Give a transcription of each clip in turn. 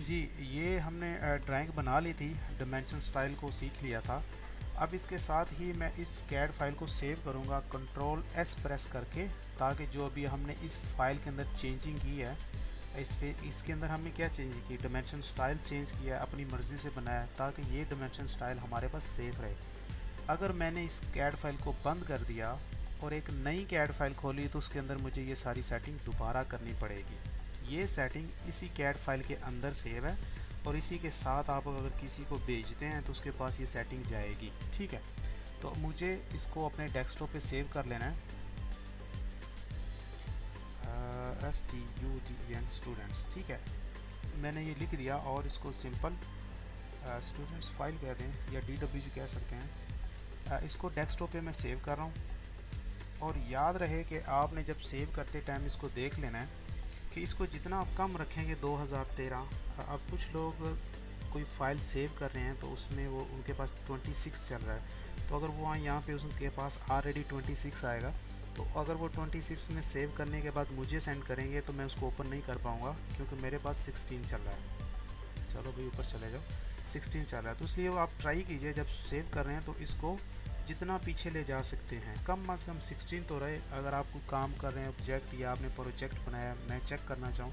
जी, ये हमने ड्राइंग बना ली थी, डायमेंशन स्टाइल को सीख लिया था। अब इसके साथ ही मैं इस कैड फाइल को सेव करूँगा कंट्रोल एस प्रेस करके, ताकि जो अभी हमने इस फाइल के अंदर चेंजिंग की है, इसके अंदर हमने क्या चेंज की, डायमेंशन स्टाइल चेंज किया है, अपनी मर्ज़ी से बनाया है, ताकि ये डायमेंशन स्टाइल हमारे पास सेफ रहे। अगर मैंने इस कैड फाइल को बंद कर दिया और एक नई कैड फाइल खोली, तो उसके अंदर मुझे ये सारी सेटिंग दोबारा करनी पड़ेगी। ये सेटिंग इसी कैड फाइल के अंदर सेव है और इसी के साथ आप अगर किसी को भेजते हैं तो उसके पास ये सेटिंग जाएगी। ठीक है, तो मुझे इसको अपने डेस्कटॉप पे सेव कर लेना है। STUDENT स्टूडेंट्स, ठीक है, मैंने ये लिख दिया और इसको सिंपल स्टूडेंट्स फाइल कह दें या DWG कह सकते हैं। इसको डेस्कटॉप पे मैं सेव कर रहा हूँ। और याद रहे कि आपने जब सेव करते टाइम इसको देख लेना है कि इसको जितना आप कम रखेंगे 2013। अब कुछ लोग कोई फ़ाइल सेव कर रहे हैं तो उसमें वो उनके पास 26 चल रहा है, तो अगर वो यहाँ पे उनके पास ऑलरेडी 26 आएगा, तो अगर वो 26 में सेव करने के बाद मुझे सेंड करेंगे तो मैं उसको ओपन नहीं कर पाऊँगा, क्योंकि मेरे पास 16 चल रहा है। चलो भाई ऊपर चले जाओ, 16 चल रहा है। तो इसलिए वो आप ट्राई कीजिए जब सेव कर रहे हैं तो इसको जितना पीछे ले जा सकते हैं, कम से कम 16 तो रहे। अगर आप कोई काम कर रहे हैं ऑब्जेक्ट या आपने प्रोजेक्ट बनाया, मैं चेक करना चाहूँ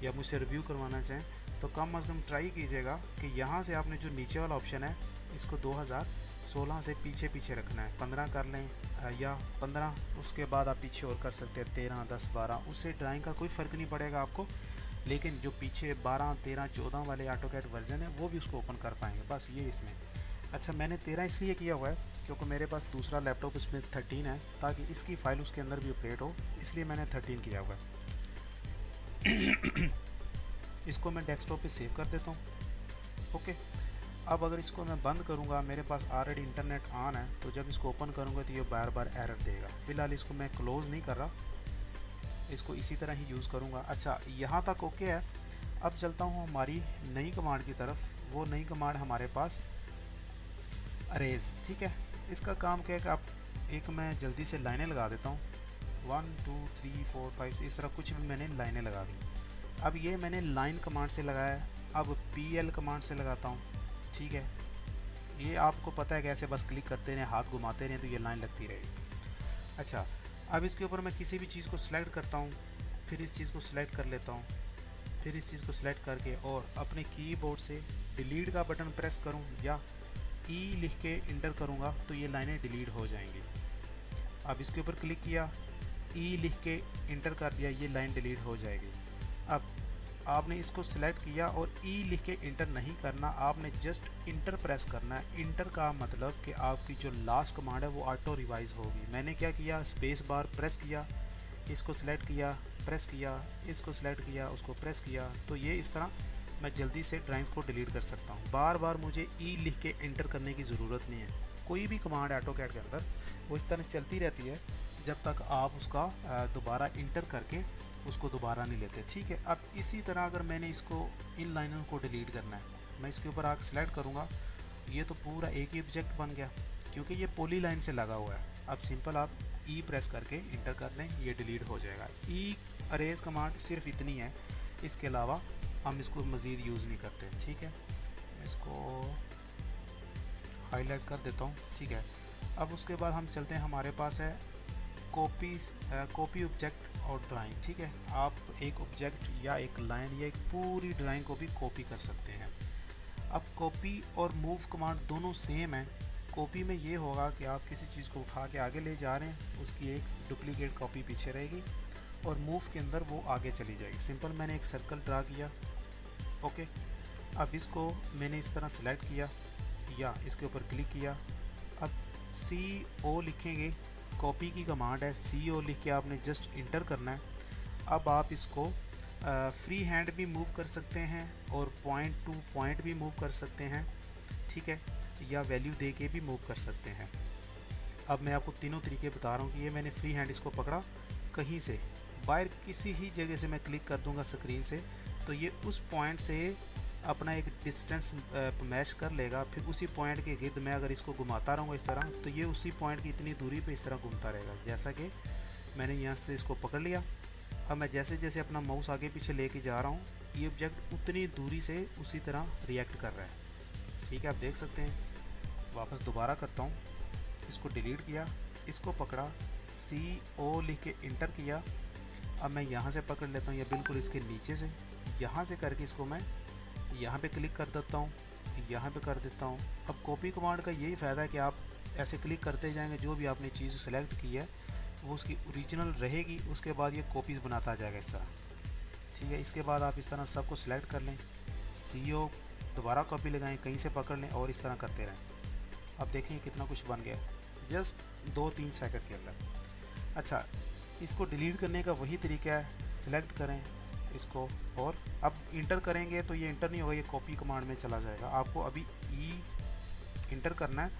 या मुझसे रिव्यू करवाना चाहें, तो कम से कम ट्राई कीजिएगा कि यहाँ से आपने जो नीचे वाला ऑप्शन है इसको 2016 से पीछे पीछे रखना है। 15 कर लें या 15, उसके बाद आप पीछे और कर सकते हैं 13, 10, 12। उससे ड्राइंग का कोई फ़र्क नहीं पड़ेगा आपको, लेकिन जो पीछे 12, 13, 14 वाले ऑटोकैड वर्जन है वो भी उसको ओपन कर पाएंगे, बस ये इसमें। अच्छा, मैंने 13 इसलिए किया हुआ है क्योंकि मेरे पास दूसरा लैपटॉप इसमें 13 है, ताकि इसकी फ़ाइल उसके अंदर भी अपडेट हो, इसलिए मैंने 13 किया हुआ है। इसको मैं डेस्कटॉप पे सेव कर देता हूँ। ओके, अब अगर इसको मैं बंद करूँगा, मेरे पास ऑलरेडी इंटरनेट ऑन है, तो जब इसको ओपन करूँगा तो ये बार बार एरर देगा। फ़िलहाल इसको मैं क्लोज़ नहीं कर रहा, इसको इसी तरह ही यूज़ करूँगा। अच्छा, यहाँ तक ओके है। अब चलता हूँ हमारी नई कमांड की तरफ। वो नई कमांड हमारे पास अरेज, ठीक है। इसका काम क्या है कि आप एक, मैं जल्दी से लाइनें लगा देता हूँ, 1 2 3 4 5, इस तरह कुछ भी मैंने लाइनें लगा दी। अब ये मैंने लाइन कमांड से लगाया है, अब PL कमांड से लगाता हूँ, ठीक है। ये आपको पता है कैसे, बस क्लिक करते रहें, हाथ घुमाते रहें तो ये लाइन लगती रहेगी। अच्छा, अब इसके ऊपर मैं किसी भी चीज़ को सिलेक्ट करता हूँ, फिर इस चीज़ को सिलेक्ट कर लेता हूँ, फिर इस चीज़ को सिलेक्ट करके और अपने कीबोर्ड से डिलीट का बटन प्रेस करूँ या E लिख के इंटर करूँगा तो ये लाइनें डिलीट हो जाएंगी। अब इसके ऊपर क्लिक किया, E लिख के इंटर कर दिया, ये लाइन डिलीट हो जाएगी। अब आपने इसको सिलेक्ट किया और E लिख के इंटर नहीं करना, आपने जस्ट इंटर प्रेस करना है। इंटर का मतलब कि आपकी जो लास्ट कमांड है वो ऑटो रिवाइज होगी। मैंने क्या किया, स्पेस बार प्रेस किया, इसको सिलेक्ट किया, प्रेस किया, इसको सिलेक्ट किया, उसको प्रेस किया, तो ये इस तरह मैं जल्दी से ड्राइंग्स को डिलीट कर सकता हूँ। बार बार मुझे E लिख के इंटर करने की ज़रूरत नहीं है। कोई भी कमांड ऑटोकैड के अंदर वो इस तरह चलती रहती है जब तक आप उसका दोबारा इंटर करके उसको दोबारा नहीं लेते, ठीक है। अब इसी तरह अगर मैंने इसको, इन लाइनों को डिलीट करना है, मैं इसके ऊपर आकर सेलेक्ट करूँगा, ये तो पूरा एक ही ऑब्जेक्ट बन गया क्योंकि ये पॉली लाइन से लगा हुआ है। अब सिंपल आप E प्रेस करके इंटर कर दें, ये डिलीट हो जाएगा। E अरेज कमांड सिर्फ इतनी है, इसके अलावा हम इसको मज़ीद यूज़ नहीं करते, ठीक है। इसको हाईलाइट कर देता हूँ, ठीक है। अब उसके बाद हम चलते हैं, हमारे पास है कॉपी ऑब्जेक्ट और ड्राइंग, ठीक है। आप एक ऑब्जेक्ट या एक लाइन या एक पूरी ड्राइंग को भी कॉपी कर सकते हैं। अब कॉपी और मूव कमांड दोनों सेम है। कॉपी में ये होगा कि आप किसी चीज़ को उठा के आगे ले जा रहे हैं, उसकी एक डुप्लीकेट कॉपी पीछे रहेगी, और मूव के अंदर वो आगे चली जाएगी। सिंपल मैंने एक सर्कल ड्रा किया, ओके। अब इसको मैंने इस तरह सेलेक्ट किया या इसके ऊपर क्लिक किया। अब CO लिखेंगे, कॉपी की कमांड है, CO लिख के आपने जस्ट इंटर करना है। अब आप इसको फ्री हैंड भी मूव कर सकते हैं और पॉइंट टू पॉइंट भी मूव कर सकते हैं, ठीक है, या वैल्यू दे के भी मूव कर सकते हैं। अब मैं आपको तीनों तरीके बता रहा हूँ कि ये मैंने फ्री हैंड इसको पकड़ा, कहीं से बाहर किसी ही जगह से मैं क्लिक कर दूंगा स्क्रीन से, तो ये उस पॉइंट से अपना एक डिस्टेंस मैच कर लेगा। फिर उसी पॉइंट के गिर्द मैं अगर इसको घुमाता रहूँगा इस तरह, तो ये उसी पॉइंट की इतनी दूरी पे इस तरह घूमता रहेगा। जैसा कि मैंने यहाँ से इसको पकड़ लिया। अब मैं जैसे जैसे अपना माउस आगे पीछे लेके जा रहा हूँ, ये ऑब्जेक्ट उतनी दूरी से उसी तरह रिएक्ट कर रहा है। ठीक है, आप देख सकते हैं। वापस दोबारा करता हूँ, इसको डिलीट किया, इसको पकड़ा, CO लिख के इंटर किया। अब मैं यहाँ से पकड़ लेता हूँ, या बिल्कुल इसके नीचे से, यहाँ से करके इसको मैं यहाँ पे क्लिक कर देता हूँ, यहाँ पे कर देता हूँ। अब कॉपी कमांड का यही फ़ायदा है कि आप ऐसे क्लिक करते जाएंगे, जो भी आपने चीज़ सेलेक्ट की है वो उसकी ओरिजिनल रहेगी, उसके बाद ये कॉपीज़ बनाता जाएगा इस तरह। ठीक है, इसके बाद आप इस तरह सबको सिलेक्ट कर लें, CO दोबारा कॉपी लगाएं, कहीं से पकड़ लें और इस तरह करते रहें। अब देखें कितना कुछ बन गया, जस्ट 2-3 सेकंड के अंदर। अच्छा, इसको डिलीट करने का वही तरीका है, सिलेक्ट करें इसको और अब इंटर करेंगे तो ये इंटर नहीं होगा, ये कॉपी कमांड में चला जाएगा। आपको अभी इंटर करना है।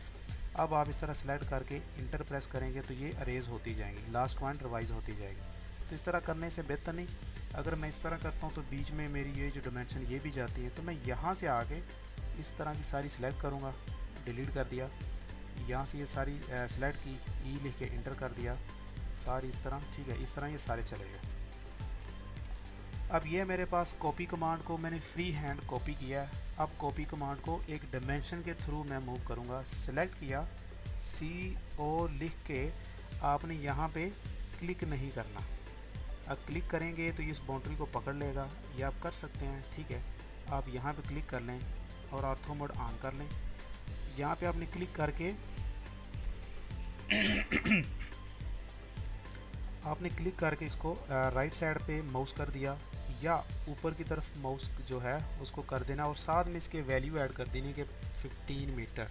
अब आप इस तरह सेलेक्ट करके इंटर प्रेस करेंगे तो ये अरेज होती जाएंगी, लास्ट पॉइंट रिवाइज होती जाएगी। तो इस तरह करने से बेहतर नहीं, अगर मैं इस तरह करता हूँ तो बीच में मेरी ये जो डायमेंशन ये भी जाती है, तो मैं यहाँ से आके इस तरह की सारी सिलेक्ट करूँगा, डिलीट कर दिया, यहाँ से ये सारी सिलेक्ट की, ई लिख के इंटर कर दिया, सारी इस तरह। ठीक है, इस तरह ये सारे चले गए। अब ये मेरे पास कॉपी कमांड को मैंने फ्री हैंड कॉपी किया है। अब कॉपी कमांड को एक डायमेंशन के थ्रू मैं मूव करूँगा, सेलेक्ट किया, CO लिख के आपने यहाँ पे क्लिक नहीं करना। अब क्लिक करेंगे तो ये इस बाउंड्री को पकड़ लेगा, ये आप कर सकते हैं। ठीक है, आप यहाँ पे क्लिक कर लें और ऑर्थो मोड ऑन कर लें। यहाँ पे आपने क्लिक करके आपने क्लिक करके इसको राइट साइड पे माउस कर दिया या ऊपर की तरफ माउस जो है उसको कर देना, और साथ में इसके वैल्यू ऐड कर देनी कि 15 मीटर।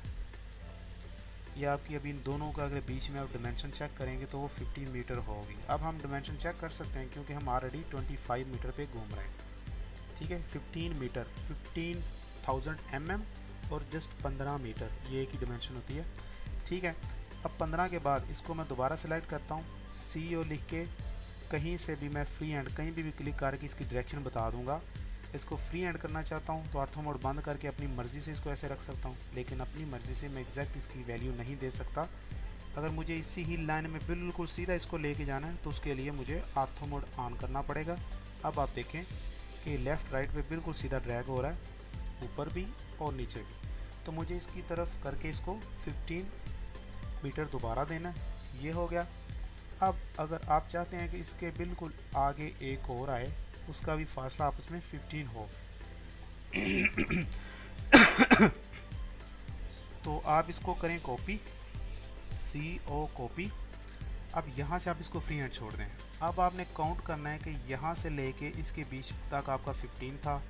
ये आपकी अभी इन दोनों का अगर बीच में आप डायमेंशन चेक करेंगे तो वो 15 मीटर होगी। अब हम डायमेंशन चेक कर सकते हैं क्योंकि हम ऑलरेडी 25 मीटर पे घूम रहे हैं। ठीक है, 15 मीटर 15,000 mm और जस्ट 15 मीटर ये एक ही डायमेंशन होती है। ठीक है, अब 15 के बाद इसको मैं दोबारा सेलेक्ट करता हूँ, CO लिख के कहीं से भी मैं फ्री हैंड कहीं भी क्लिक करके इसकी डायरेक्शन बता दूंगा। इसको फ्री हैंड करना चाहता हूँ तो ऑर्थो मोड बंद करके अपनी मर्ज़ी से इसको ऐसे रख सकता हूँ, लेकिन अपनी मर्ज़ी से मैं एग्जैक्ट इसकी वैल्यू नहीं दे सकता। अगर मुझे इसी ही लाइन में बिल्कुल सीधा इसको लेके जाना है तो उसके लिए मुझे ऑर्थो मोड ऑन करना पड़ेगा। अब आप देखें कि लेफ़्ट राइट पे बिल्कुल सीधा ड्रैग हो रहा है, ऊपर भी और नीचे भी। तो मुझे इसकी तरफ करके इसको 15 मीटर दोबारा देना है, ये हो गया। अब अगर आप चाहते हैं कि इसके बिल्कुल आगे एक और आए, उसका भी फासला आपस में 15 हो तो आप इसको करें कॉपी, CO कॉपी। अब यहाँ से आप इसको फ्री हैंड छोड़ दें। अब आपने काउंट करना है कि यहाँ से लेके इसके बीच तक आपका 15 था,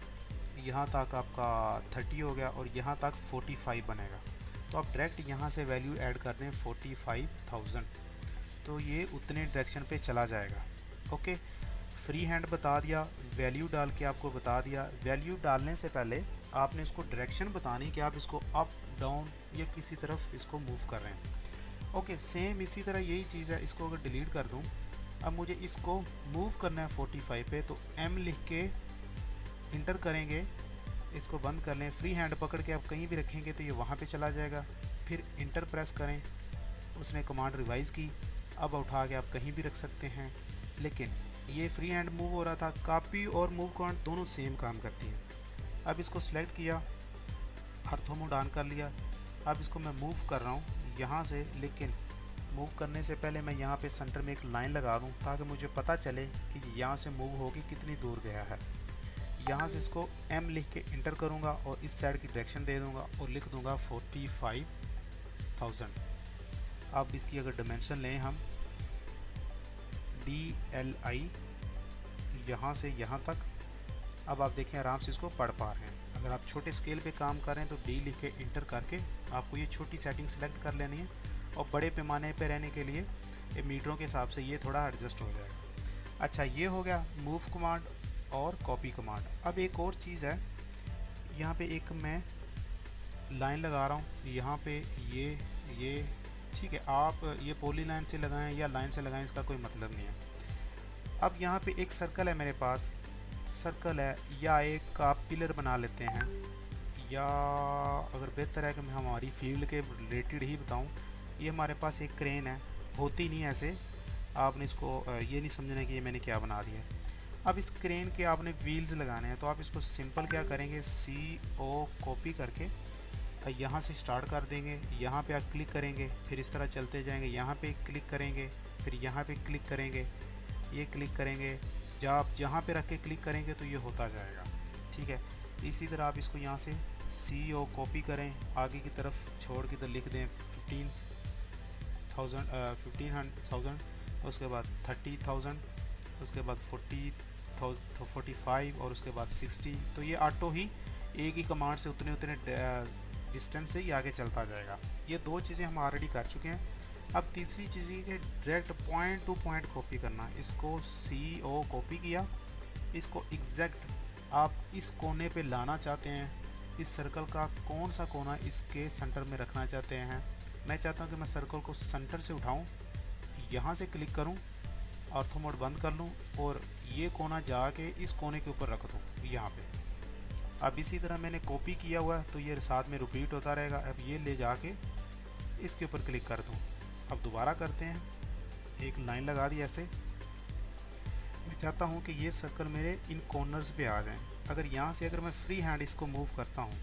यहाँ तक आपका 30 हो गया और यहाँ तक 45 बनेगा। तो आप डायरेक्ट यहाँ से वैल्यू ऐड कर दें 45,000, तो ये उतने डायरेक्शन पे चला जाएगा। ओके, फ्री हैंड बता दिया, वैल्यू डाल के आपको बता दिया। वैल्यू डालने से पहले आपने इसको डायरेक्शन बतानी कि आप इसको अप डाउन या किसी तरफ इसको मूव कर रहे हैं। ओके, सेम इसी तरह यही चीज़ है। इसको अगर डिलीट कर दूं, अब मुझे इसको मूव करना है 45 पे, तो M लिख के इंटर करेंगे, इसको बंद कर लें, फ्री हैंड पकड़ के आप कहीं भी रखेंगे तो ये वहाँ पे चला जाएगा। फिर इंटर प्रेस करें, उसने कमांड रिवाइज़ की, अब उठा के आप कहीं भी रख सकते हैं। लेकिन ये फ्री हैंड मूव हो रहा था, कॉपी और मूव कमांड दोनों सेम काम करती हैं। अब इसको सिलेक्ट किया, ऑर्थो मोड ऑन कर लिया। अब इसको मैं मूव कर रहा हूँ यहाँ से, लेकिन मूव करने से पहले मैं यहाँ पे सेंटर में एक लाइन लगा दूँ ताकि मुझे पता चले कि यहाँ से मूव होके कितनी दूर गया है। यहाँ से इसको M लिख के इंटर करूँगा और इस साइड की डायरेक्शन दे दूँगा और लिख दूँगा 45,000। अब इसकी अगर डायमेंशन लें हम, DLI यहाँ से यहाँ तक, अब आप देखें आराम से इसको पढ़ पा रहे हैं। अगर आप छोटे स्केल पे काम कर रहे हैं तो D लिख के इंटर करके आपको ये छोटी सेटिंग सेलेक्ट कर लेनी है, और बड़े पैमाने पे रहने के लिए मीटरों के हिसाब से ये थोड़ा एडजस्ट हो जाएगा। अच्छा, ये हो गया मूव कमांड और कॉपी कमांड। अब एक और चीज़ है, यहाँ पे एक मैं लाइन लगा रहा हूँ यहाँ पे, ये ठीक है, आप ये पॉली लाइन से लगाएं या लाइन से लगाएं, इसका कोई मतलब नहीं है। अब यहाँ पे एक सर्कल है मेरे पास, सर्कल है, या एक आप पिलर बना लेते हैं, या अगर बेहतर है कि मैं हमारी फील्ड के रिलेटेड ही बताऊँ, ये हमारे पास एक क्रेन है, होती नहीं ऐसे, आपने इसको ये नहीं समझना कि ये मैंने क्या बना दिया है। अब इस क्रेन के आपने व्हील्स लगाने हैं, तो आप इसको सिंपल क्या करेंगे, CO कॉपी करके यहाँ से स्टार्ट कर देंगे, यहाँ पे आप क्लिक करेंगे, फिर इस तरह चलते जाएंगे, यहाँ पे क्लिक करेंगे, फिर यहाँ पे क्लिक करेंगे, ये क्लिक करेंगे, जब आप जहाँ पे रख के क्लिक करेंगे तो ये होता जाएगा। ठीक है, इसी तरह आप इसको यहाँ से CO कॉपी करें, आगे की तरफ छोड़ के इधर लिख दें 15,000, उसके बाद 30,000, उसके बाद 45 और उसके बाद 60। तो ये ऑटो ही एक ही कमांड से उतने डिस्टेंस से ही आगे चलता जाएगा। ये दो चीज़ें हम ऑलरेडी कर चुके हैं। अब तीसरी चीज़ ये कि direct point two point copy करना। इसको CO कॉपी किया, इसको एग्जैक्ट आप इस कोने पे लाना चाहते हैं, इस सर्कल का कौन सा कोना इसके सेंटर में रखना चाहते हैं। मैं चाहता हूं कि मैं सर्कल को सेंटर से उठाऊं, यहां से क्लिक करूं, ऑर्थो मोड बंद कर लूं और ये कोना जाके इस कोने के ऊपर रख दूं यहाँ पे। अब इसी तरह मैंने कॉपी किया हुआ है तो ये साथ में रिपीट होता रहेगा। अब ये ले जाके इसके ऊपर क्लिक कर दूं। अब दोबारा करते हैं, एक लाइन लगा दी ऐसे। मैं चाहता हूं कि ये सर्कल मेरे इन कॉर्नर्स पे आ जाएं। अगर यहाँ से अगर मैं फ्री हैंड इसको मूव करता हूँ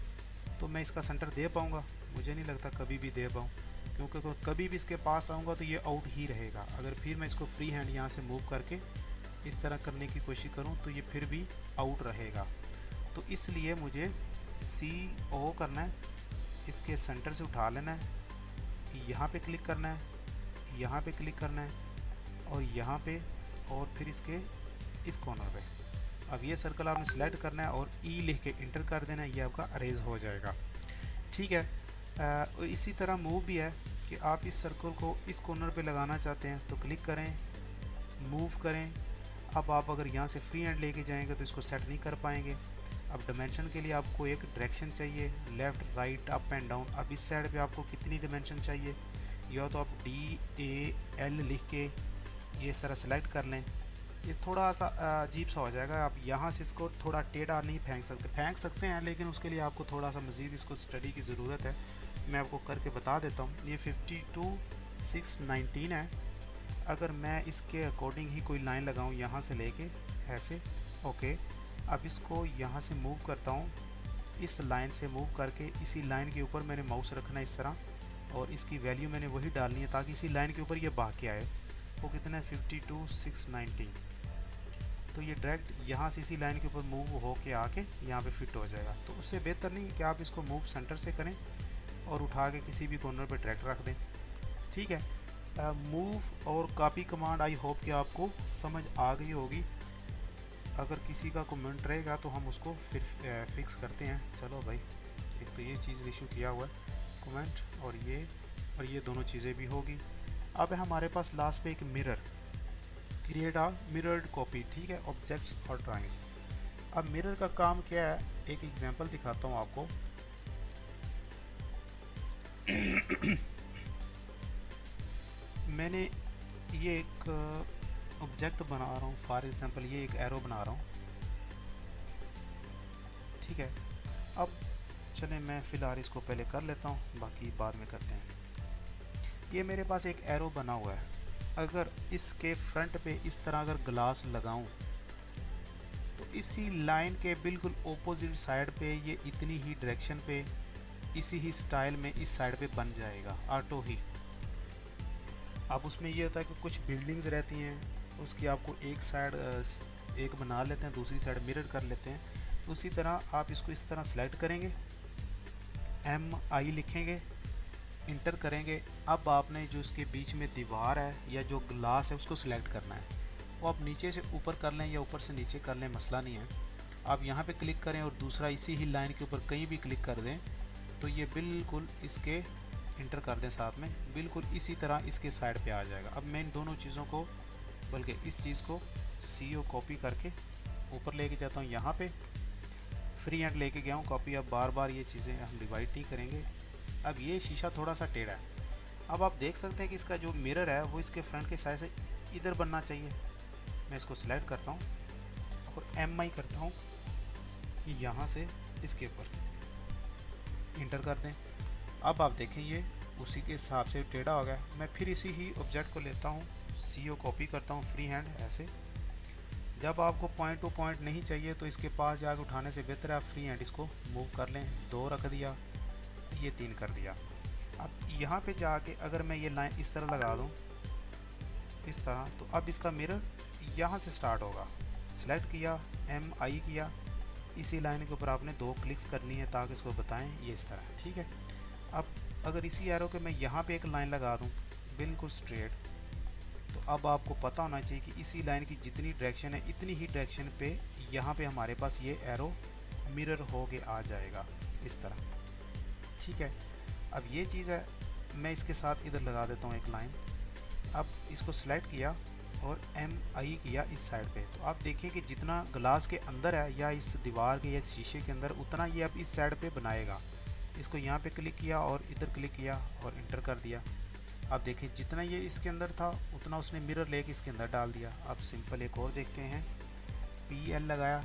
तो मैं इसका सेंटर दे पाऊँगा? मुझे नहीं लगता कभी भी दे पाऊँ, क्योंकि कभी भी इसके पास आऊँगा तो ये आउट ही रहेगा। अगर फिर मैं इसको फ्री हैंड यहाँ से मूव करके इस तरह करने की कोशिश करूँ तो ये फिर भी आउट रहेगा। तो इसलिए मुझे CO करना है, इसके सेंटर से उठा लेना है, यहाँ पे क्लिक करना है, यहाँ पे क्लिक करना है और यहाँ पे, और फिर इसके इस कॉर्नर पे। अब ये सर्कल आपने सेलेक्ट करना है और E लिख के इंटर कर देना है, ये आपका अरेज हो जाएगा। ठीक है, इसी तरह मूव भी है कि आप इस सर्कल को इस कॉर्नर पे लगाना चाहते हैं तो क्लिक करें, मूव करें। अब आप अगर यहाँ से फ्री हैंड लेके जाएंगे तो इसको सेट नहीं कर पाएंगे। अब डायमेंशन के लिए आपको एक डायरेक्शन चाहिए, left right up and down. अब इस साइड पे आपको कितनी डायमेंशन चाहिए, या तो आप DAL लिख के ये इस तरह सेलेक्ट कर लें। ये थोड़ा सा अजीब सा हो जाएगा। आप यहाँ से इसको थोड़ा टेढ़ा नहीं फेंक सकते हैं, लेकिन उसके लिए आपको थोड़ा सा मज़ीद इसको स्टडी की ज़रूरत है। मैं आपको करके बता देता हूँ। ये 52,619 है। अगर मैं इसके अकॉर्डिंग ही कोई लाइन लगाऊँ यहाँ से लेके ऐसे, ओके। अब इसको यहाँ से मूव करता हूँ, इस लाइन से मूव करके इसी लाइन के ऊपर मैंने माउस रखना है इस तरह, और इसकी वैल्यू मैंने वही डालनी है ताकि इसी लाइन के ऊपर ये भाग के आए। वो कितना है, 52,619। तो ये डायरेक्ट यहाँ से इसी लाइन के ऊपर मूव हो के आके यहाँ पे फिट हो जाएगा। तो उससे बेहतर नहीं कि आप इसको मूव सेंटर से करें और उठा के किसी भी कॉर्नर पे डायरेक्ट रख दें। ठीक है, मूव और कॉपी कमांड आई होप कि आपको समझ आ गई होगी। अगर किसी का कमेंट रहेगा तो हम उसको फिर फिक्स करते हैं। चलो भाई, एक तो ये चीज़ इशू किया हुआ है कमेंट, और ये दोनों चीज़ें भी होगी। अब है हमारे पास लास्ट पे एक mirror, create a mirrored copy. ठीक है, ऑब्जेक्ट्स और ड्राइंग्स। अब मिरर का काम क्या है, एक एग्जांपल दिखाता हूँ आपको। मैंने ये एक ऑब्जेक्ट बना रहा हूँ, फॉर एग्जांपल ये एक एरो बना रहा हूँ। ठीक है, अब चले मैं फ़िलहाल इसको पहले कर लेता हूँ, बाकी बाद में करते हैं। ये मेरे पास एक एरो बना हुआ है। अगर इसके फ्रंट पे इस तरह अगर ग्लास लगाऊं तो इसी लाइन के बिल्कुल ओपोजिट साइड पे ये इतनी ही डायरेक्शन पे इसी ही स्टाइल में इस साइड पे बन जाएगा ऑटो ही। अब उसमें ये होता है कि कुछ बिल्डिंग्स रहती हैं, उसकी आपको एक साइड एक बना लेते हैं, दूसरी साइड मिरर कर लेते हैं। उसी तरह आप इसको इस तरह सेलेक्ट करेंगे, MI लिखेंगे, इंटर करेंगे। अब आपने जो इसके बीच में दीवार है या जो ग्लास है उसको सिलेक्ट करना है। वो आप नीचे से ऊपर कर लें या ऊपर से नीचे कर लें, मसला नहीं है। आप यहाँ पे क्लिक करें और दूसरा इसी ही लाइन के ऊपर कहीं भी क्लिक कर दें तो ये बिल्कुल इसके इंटर कर दें साथ में, बिल्कुल इसी तरह इसके साइड पे आ जाएगा। अब मैं इन दोनों चीज़ों को, बल्कि इस चीज़ को CO कॉपी करके ऊपर लेके जाता हूँ। यहाँ पे फ्री हैंड लेके गया हूँ कॉपी। अब बार बार ये चीज़ें हम डिवाइड नहीं करेंगे। अब ये शीशा थोड़ा सा टेढ़ा है। अब आप देख सकते हैं कि इसका जो मिरर है वो इसके फ्रंट के साइड से इधर बनना चाहिए। मैं इसको सिलेक्ट करता हूँ और MI करता हूँ, यहाँ से इसके ऊपर इंटर कर दें। अब आप देखें ये उसी के हिसाब से टेढ़ा हो गया। मैं फिर इसी ही ऑब्जेक्ट को लेता हूँ, CO कॉपी करता हूँ फ्री हैंड ऐसे, जब आपको पॉइंट टू पॉइंट नहीं चाहिए तो इसके पास जाकर उठाने से बेहतर है आप फ्री हैंड इसको मूव कर लें। 2 रख दिया, ये 3 कर दिया। अब यहाँ पे जाके अगर मैं ये लाइन इस तरह लगा दूँ इस तरह, तो अब इसका मिरर यहाँ से स्टार्ट होगा। सेलेक्ट किया, MI किया, इसी लाइन के ऊपर आपने 2 क्लिक्स करनी है ताकि इसको बताएं ये इस तरह, ठीक है। अब अगर इसी एरो के मैं यहाँ पे एक लाइन लगा दूँ बिल्कुल स्ट्रेट, तो अब आपको पता होना चाहिए कि इसी लाइन की जितनी डायरेक्शन है इतनी ही डायरेक्शन पे यहाँ पे हमारे पास ये एरो मिरर हो के आ जाएगा इस तरह, ठीक है। अब ये चीज़ है, मैं इसके साथ इधर लगा देता हूँ एक लाइन। अब इसको सिलेक्ट किया और MI किया इस साइड पे, तो आप देखिए कि जितना ग्लास के अंदर है या इस दीवार के या शीशे के अंदर उतना ये अब इस साइड पे बनाएगा। इसको यहाँ पे क्लिक किया और इधर क्लिक किया और इंटर कर दिया। आप देखिए जितना ये इसके अंदर था उतना उसने मिरर लेके इसके अंदर डाल दिया। अब सिंपल एक और देखते हैं, PL लगाया,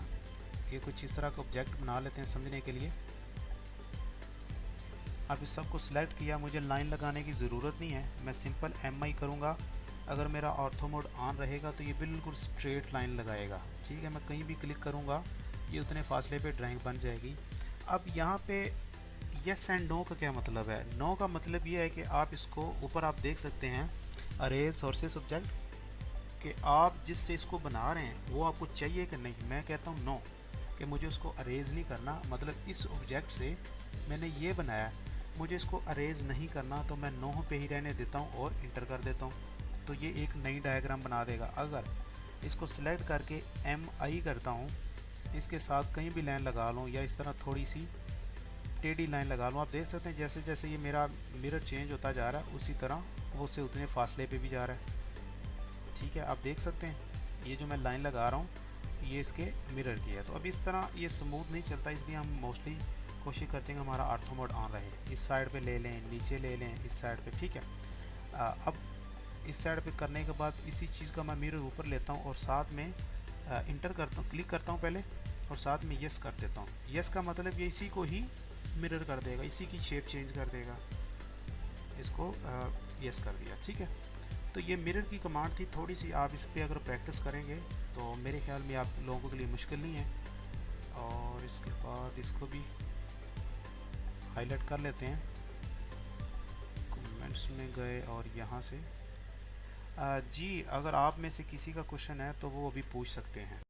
ये कुछ इस तरह का ऑब्जेक्ट बना लेते हैं समझने के लिए। अब इस सब को सिलेक्ट किया, मुझे लाइन लगाने की ज़रूरत नहीं है, मैं सिंपल MI करूँगा। अगर मेरा ऑर्थो मोड ऑन रहेगा तो ये बिल्कुल स्ट्रेट लाइन लगाएगा, ठीक है। मैं कहीं भी क्लिक करूँगा ये उतने फासले पे ड्राइंग बन जाएगी। अब यहाँ पे यस एंड नो का क्या मतलब है? नो का मतलब ये है कि आप इसको ऊपर आप देख सकते हैं अरेज सोर्सेस ऑब्जेक्ट, कि आप जिससे इसको बना रहे हैं वो आपको चाहिए कि नहीं। मैं कहता हूँ नो, कि मुझे उसको अरेज नहीं करना, मतलब इस ऑब्जेक्ट से मैंने ये बनाया, मुझे इसको अरेज नहीं करना, तो मैं नो पे ही रहने देता हूँ और इंटर कर देता हूँ, तो ये एक नई डायग्राम बना देगा। अगर इसको सिलेक्ट करके MI करता हूँ, इसके साथ कहीं भी लाइन लगा लूँ या इस तरह थोड़ी सी टेढ़ी लाइन लगा लूँ, आप देख सकते हैं जैसे जैसे ये मेरा मिरर चेंज होता जा रहा है उसी तरह वो उससे उतने फासले पे भी जा रहा है, ठीक है। आप देख सकते हैं ये जो मैं लाइन लगा रहा हूँ ये इसके मिरर की है। तो अब इस तरह ये स्मूथ नहीं चलता, इसलिए हम मोस्टली कोशिश करते हैं कि हमारा ऑर्थो मोड ऑन रहे। इस साइड पे ले लें, नीचे ले लें, इस साइड पे, ठीक है। अब इस साइड पे करने के बाद इसी चीज़ का मैं मिरर ऊपर लेता हूँ और साथ में इंटर करता हूँ, क्लिक करता हूँ पहले और साथ में यस कर देता हूँ। यस का मतलब ये इसी को ही मिरर कर देगा, इसी की शेप चेंज कर देगा। इसको यस कर दिया, ठीक है। तो ये मिरर की कमांड थी, थोड़ी सी आप इस पर अगर प्रैक्टिस करेंगे तो मेरे ख्याल में आप लोगों के लिए मुश्किल नहीं है। और इसके बाद इसको भी हाईलाइट कर लेते हैं, कमेंट्स में गए और यहाँ से जी अगर आप में से किसी का क्वेश्चन है तो वो अभी पूछ सकते हैं।